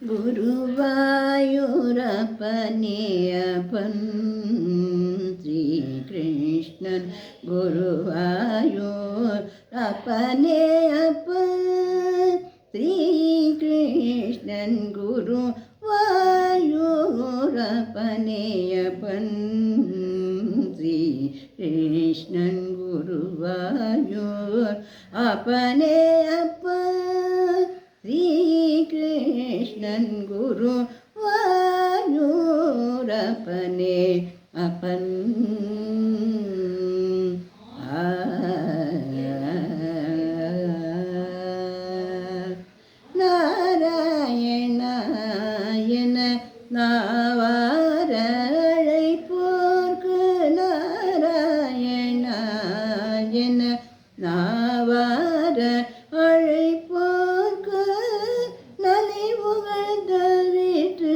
குருவாயூரப்பனே அப்பன் ஸ்ரீகிருஷ்ணன் குருவாயூரப்பனே அப்பன் ஸ்ரீகிருஷ்ணன் குருவாயூரப்பனே அப்பன் ஸ்ரீகிருஷ்ணன் குருவாயூர் அப்பனே அப்பன் ஸ்ரீகிருஷ்ணன் குருவாயூரப்பனே அப்பன் நாராயணாயன நாவாரழை போர்க்கு நாராயணாயன நாவார அழைப்போர்க்கு நலிவுகள் தவிட்டு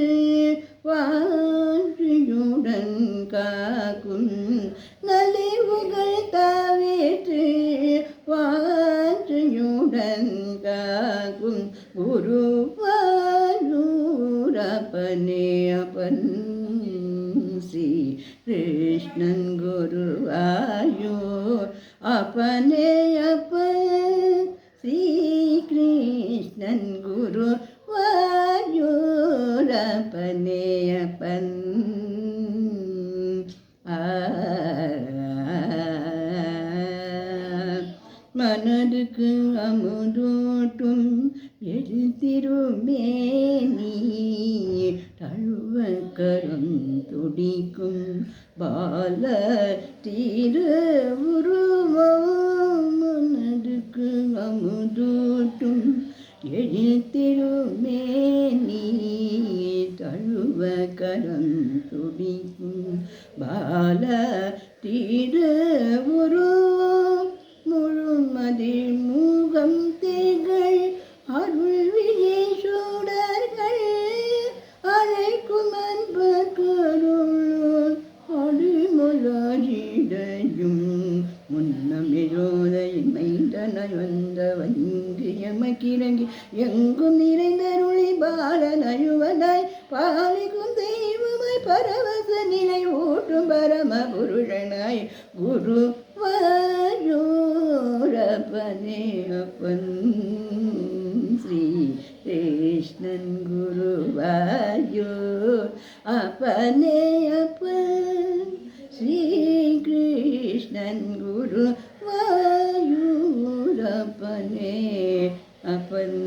வாழ்க்கையுடன் காக்கும் நலிவுகள் தவிட்டு வாழ்க்கையுடன் காக்கும் குருவாயூரப்பனே அப்பன் ஸ்ரீ கிருஷ்ணன் குருவாயூர் அப்பனே அப்பன் ஸ்ரீகிருஷ்ணன் குருவாயூரப்பனே அப்பன் மனதுக்கு அமுதூட்டும் எழுத்திருமேனி தழுவ கரும் துடிக்கும் பால திருவுருவம் மனதுக்கு அமுதூட்டும் எழுத்திருமேனி தழுவ கரம் துடிக்கும் பால திருவுருவம் முழுமதில் மூகம் திகழ் அருள் விழேசூடர்கள் அழைக்கும் அன்பர்களுள் அடிமலாரிடையும் முன்னமிரோதை மைந்தனாய் வந்த வங்கியமக்கிறங்கி எங்கும் நிறைந்தருளி பாலன் அழுவதாய் பாலிக்கும் தெய்வமாய் பரவச நிலை ஊட்டும் பரம புருஷனாய் குரு வாயூரப்பனே அப்பன் ஸ்ரீ கிருஷ்ணன் குருவாயூர் அப்பனே அப்பன் ஸ்ரீ கிருஷ்ணன் குருவாயூரப்பனே அப்பன்